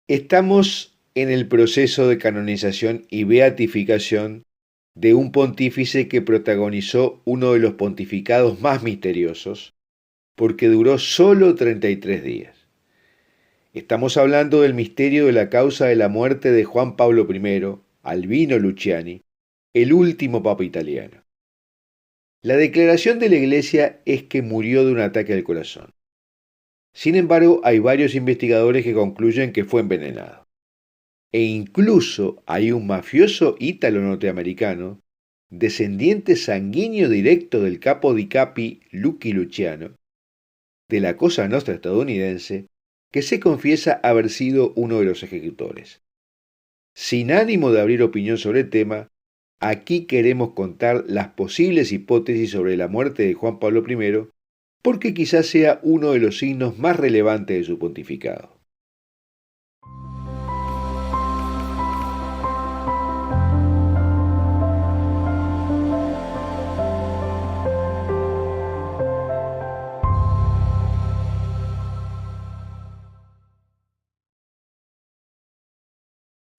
Estamos en el proceso de canonización y beatificación de un pontífice que protagonizó uno de los pontificados más misteriosos, porque duró solo 33 días. Estamos hablando del misterio de la causa de la muerte de Juan Pablo I, Albino Luciani, el último papa italiano. La declaración de la Iglesia es que murió de un ataque al corazón. Sin embargo, hay varios investigadores que concluyen que fue envenenado. E incluso hay un mafioso ítalo-norteamericano, descendiente sanguíneo directo del capo di capi Lucky Luciano, de la Cosa Nostra estadounidense, que se confiesa haber sido uno de los ejecutores. Sin ánimo de abrir opinión sobre el tema, aquí queremos contar las posibles hipótesis sobre la muerte de Juan Pablo I, porque quizás sea uno de los signos más relevantes de su pontificado.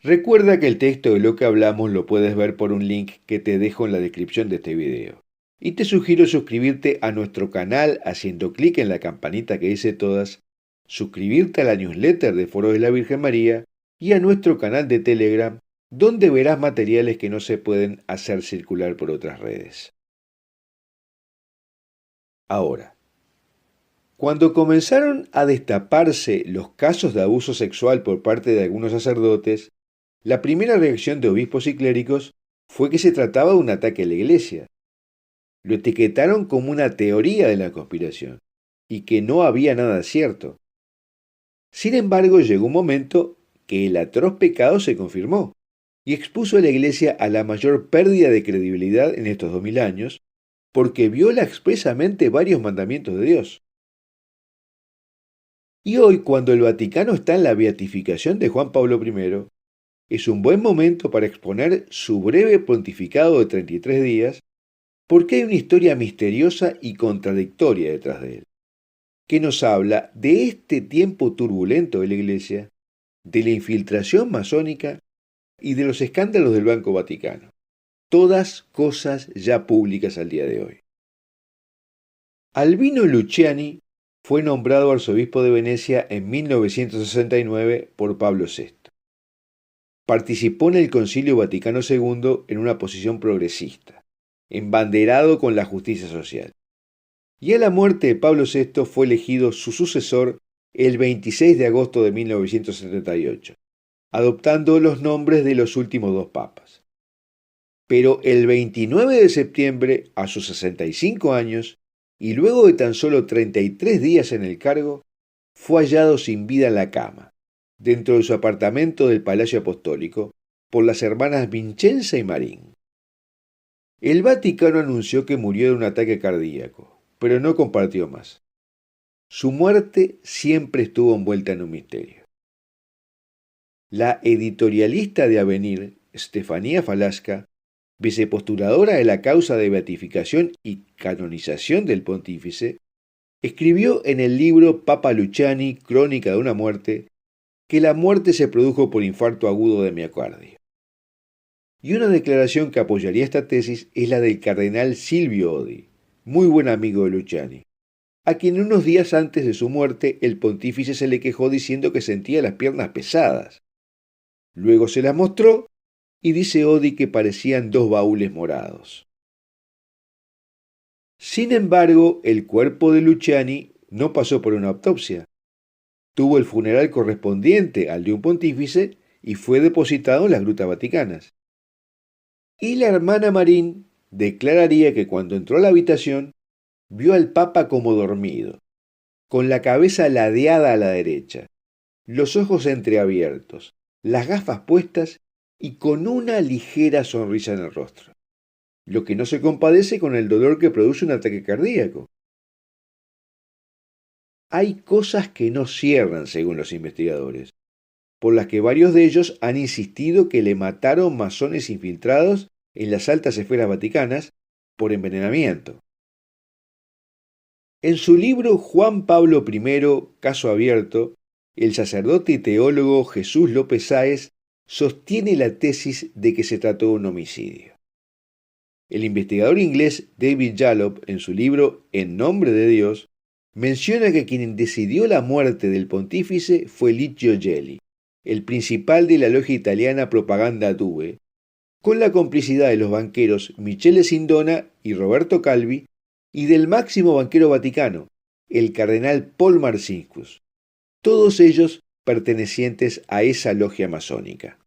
Recuerda que el texto de lo que hablamos lo puedes ver por un link que te dejo en la descripción de este video. Y te sugiero suscribirte a nuestro canal haciendo clic en la campanita que dice todas, suscribirte a la newsletter de Foro de la Virgen María y a nuestro canal de Telegram, donde verás materiales que no se pueden hacer circular por otras redes. Ahora, cuando comenzaron a destaparse los casos de abuso sexual por parte de algunos sacerdotes, la primera reacción de obispos y clérigos fue que se trataba de un ataque a la Iglesia. Lo etiquetaron como una teoría de la conspiración y que no había nada cierto. Sin embargo, llegó un momento que el atroz pecado se confirmó y expuso a la Iglesia a la mayor pérdida de credibilidad en estos 2000 años porque viola expresamente varios mandamientos de Dios. Y hoy, cuando el Vaticano está en la beatificación de Juan Pablo I, es un buen momento para exponer su breve pontificado de 33 días, porque hay una historia misteriosa y contradictoria detrás de él, que nos habla de este tiempo turbulento de la Iglesia, de la infiltración masónica y de los escándalos del Banco Vaticano, todas cosas ya públicas al día de hoy. Albino Luciani fue nombrado arzobispo de Venecia en 1969 por Pablo VI. Participó en el Concilio Vaticano II en una posición progresista, embanderado con la justicia social. Y a la muerte de Pablo VI fue elegido su sucesor el 26 de agosto de 1978, adoptando los nombres de los últimos dos papas. Pero el 29 de septiembre, a sus 65 años, y luego de tan solo 33 días en el cargo, fue hallado sin vida en la cama, dentro de su apartamento del Palacio Apostólico, por las hermanas Vincenza y Marín. El Vaticano anunció que murió de un ataque cardíaco, pero no compartió más. Su muerte siempre estuvo envuelta en un misterio. La editorialista de Avenir, Estefanía Falasca, vicepostuladora de la causa de beatificación y canonización del pontífice, escribió en el libro Papa Luciani, Crónica de una muerte, que la muerte se produjo por infarto agudo de miocardio. Y una declaración que apoyaría esta tesis es la del cardenal Silvio Odi, muy buen amigo de Luciani, a quien unos días antes de su muerte el pontífice se le quejó diciendo que sentía las piernas pesadas. Luego se las mostró y dice Odi que parecían dos baúles morados. Sin embargo, el cuerpo de Luciani no pasó por una autopsia. Tuvo el funeral correspondiente al de un pontífice y fue depositado en las grutas vaticanas. Y la hermana Marín declararía que cuando entró a la habitación vio al Papa como dormido, con la cabeza ladeada a la derecha, los ojos entreabiertos, las gafas puestas y con una ligera sonrisa en el rostro, lo que no se compadece con el dolor que produce un ataque cardíaco. Hay cosas que no cierran según los investigadores, por las que varios de ellos han insistido que le mataron masones infiltrados en las altas esferas vaticanas por envenenamiento. En su libro Juan Pablo I, Caso Abierto, el sacerdote y teólogo Jesús López Sáez sostiene la tesis de que se trató de un homicidio. El investigador inglés David Jalop, en su libro En nombre de Dios, menciona que quien decidió la muerte del pontífice fue Licio Gelli, el principal de la logia italiana Propaganda Due, con la complicidad de los banqueros Michele Sindona y Roberto Calvi y del máximo banquero vaticano, el cardenal Paul Marcinkus, todos ellos pertenecientes a esa logia masónica.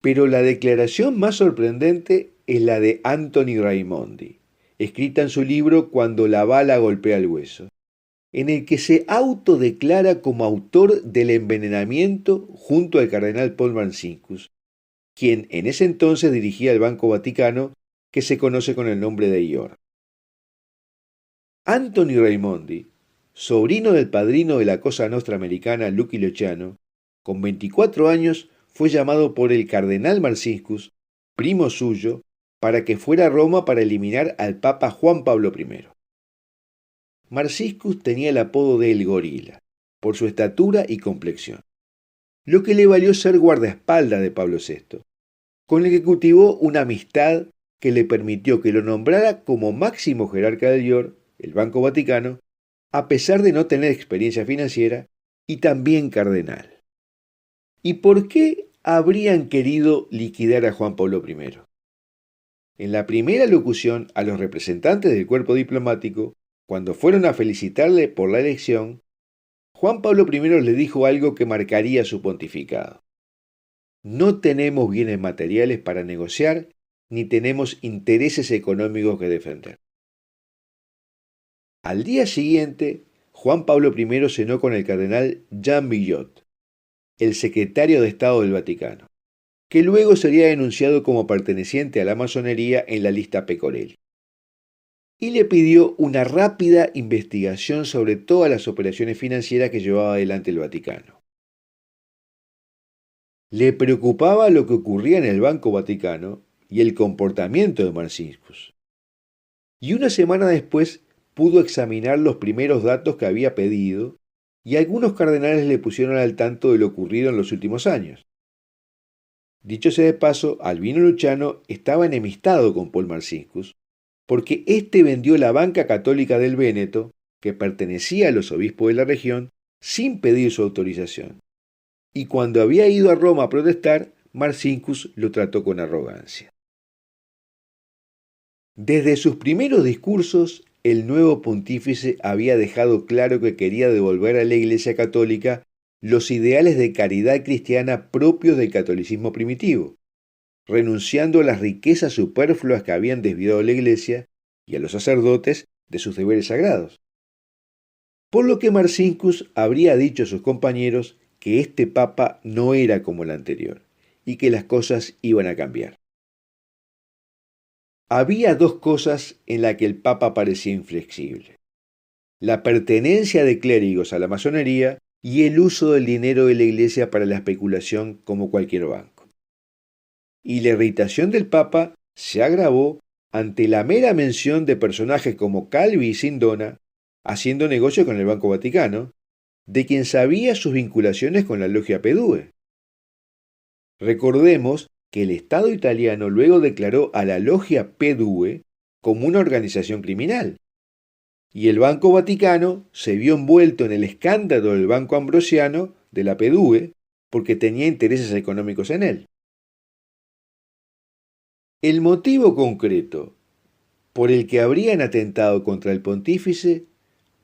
Pero la declaración más sorprendente es la de Anthony Raimondi, escrita en su libro Cuando la bala golpea el hueso, en el que se autodeclara como autor del envenenamiento junto al cardenal Paul Marcinkus, quien en ese entonces dirigía el Banco Vaticano, que se conoce con el nombre de IOR. Anthony Raimondi, sobrino del padrino de la Cosa Nostra americana Lucky Luciano, con 24 años fue llamado por el cardenal Marcinkus, primo suyo, para que fuera a Roma para eliminar al Papa Juan Pablo I. Marcinkus tenía el apodo de El Gorila, por su estatura y complexión, lo que le valió ser guardaespaldas de Pablo VI, con el que cultivó una amistad que le permitió que lo nombrara como máximo jerarca del IOR, el Banco Vaticano, a pesar de no tener experiencia financiera, y también cardenal. ¿Y por qué habrían querido liquidar a Juan Pablo I? En la primera locución a los representantes del cuerpo diplomático, cuando fueron a felicitarle por la elección, Juan Pablo I le dijo algo que marcaría su pontificado. No tenemos bienes materiales para negociar, ni tenemos intereses económicos que defender. Al día siguiente, Juan Pablo I cenó con el cardenal Jean Villot, el secretario de Estado del Vaticano, que luego sería denunciado como perteneciente a la masonería en la lista Pecorelli, y le pidió una rápida investigación sobre todas las operaciones financieras que llevaba adelante el Vaticano. Le preocupaba lo que ocurría en el Banco Vaticano y el comportamiento de Marcinkus. Y una semana después pudo examinar los primeros datos que había pedido y algunos cardenales le pusieron al tanto de lo ocurrido en los últimos años. Dicho sea de paso, Albino Luciano estaba enemistado con Paul Marcinkus porque éste vendió la banca católica del Véneto, que pertenecía a los obispos de la región, sin pedir su autorización. Y cuando había ido a Roma a protestar, Marcinkus lo trató con arrogancia. Desde sus primeros discursos, el nuevo pontífice había dejado claro que quería devolver a la Iglesia Católica los ideales de caridad cristiana propios del catolicismo primitivo, renunciando a las riquezas superfluas que habían desviado a la Iglesia y a los sacerdotes de sus deberes sagrados. Por lo que Marcinkus habría dicho a sus compañeros que este papa no era como el anterior y que las cosas iban a cambiar. Había dos cosas en las que el papa parecía inflexible: la pertenencia de clérigos a la masonería y el uso del dinero de la Iglesia para la especulación como cualquier banco. Y la irritación del Papa se agravó ante la mera mención de personajes como Calvi y Sindona haciendo negocio con el Banco Vaticano, de quien sabía sus vinculaciones con la logia P2. Recordemos que el Estado italiano luego declaró a la logia P2 como una organización criminal, y el Banco Vaticano se vio envuelto en el escándalo del Banco Ambrosiano de la P2 porque tenía intereses económicos en él. El motivo concreto por el que habrían atentado contra el pontífice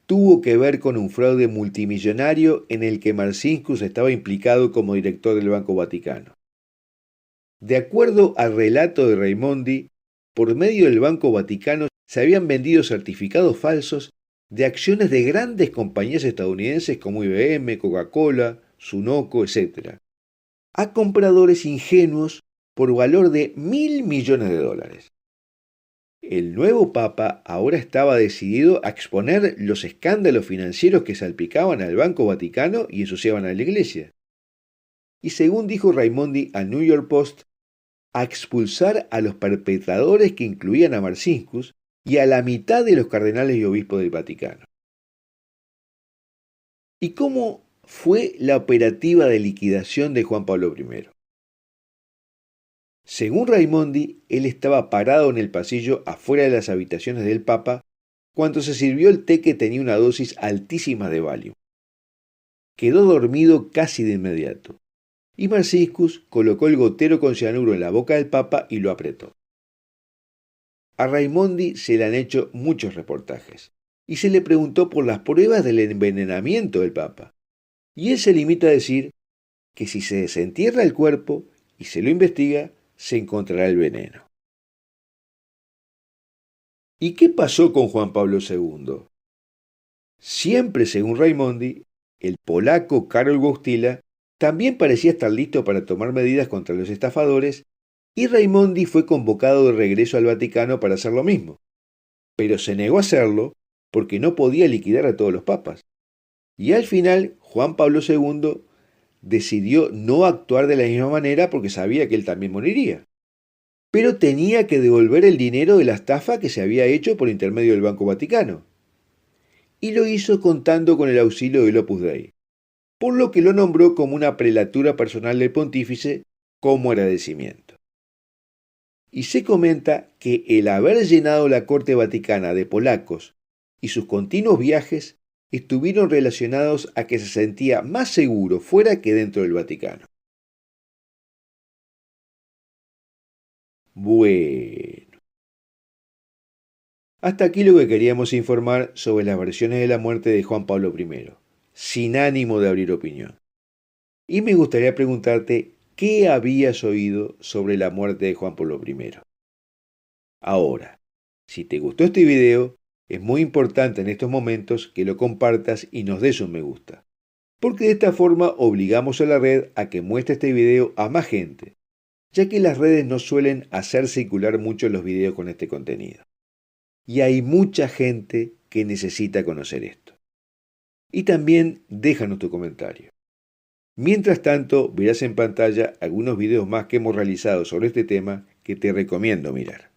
tuvo que ver con un fraude multimillonario en el que Marcinkus estaba implicado como director del Banco Vaticano. De acuerdo al relato de Raimondi, por medio del Banco Vaticano se habían vendido certificados falsos de acciones de grandes compañías estadounidenses como IBM, Coca-Cola, Sunoco, etc., a compradores ingenuos por valor de $1.000 millones. El nuevo papa ahora estaba decidido a exponer los escándalos financieros que salpicaban al Banco Vaticano y ensuciaban a la Iglesia. Y según dijo Raimondi al New York Post, a expulsar a los perpetradores que incluían a Marcinkus y a la mitad de los cardenales y obispos del Vaticano. ¿Y cómo fue la operativa de liquidación de Juan Pablo I? Según Raimondi, él estaba parado en el pasillo afuera de las habitaciones del Papa cuando se sirvió el té que tenía una dosis altísima de Valium. Quedó dormido casi de inmediato, y Marciscus colocó el gotero con cianuro en la boca del Papa y lo apretó. A Raimondi se le han hecho muchos reportajes, y se le preguntó por las pruebas del envenenamiento del Papa, y él se limita a decir que si se desentierra el cuerpo y se lo investiga, se encontrará el veneno. ¿Y qué pasó con Juan Pablo II? Siempre según Raimondi, el polaco Karol Wojtyła también parecía estar listo para tomar medidas contra los estafadores y Raimondi fue convocado de regreso al Vaticano para hacer lo mismo. Pero se negó a hacerlo porque no podía liquidar a todos los papas. Y al final, Juan Pablo II decidió no actuar de la misma manera porque sabía que él también moriría. Pero tenía que devolver el dinero de la estafa que se había hecho por intermedio del Banco Vaticano. Y lo hizo contando con el auxilio del Opus Dei, por lo que lo nombró como una prelatura personal del pontífice como agradecimiento. Y se comenta que el haber llenado la corte vaticana de polacos y sus continuos viajes estuvieron relacionados a que se sentía más seguro fuera que dentro del Vaticano. Bueno, hasta aquí lo que queríamos informar sobre las versiones de la muerte de Juan Pablo I, sin ánimo de abrir opinión. Y me gustaría preguntarte qué habías oído sobre la muerte de Juan Pablo I. Ahora, si te gustó este video, es muy importante en estos momentos que lo compartas y nos des un me gusta, porque de esta forma obligamos a la red a que muestre este video a más gente, ya que las redes no suelen hacer circular mucho los videos con este contenido. Y hay mucha gente que necesita conocer esto. Y también déjanos tu comentario. Mientras tanto, verás en pantalla algunos videos más que hemos realizado sobre este tema que te recomiendo mirar.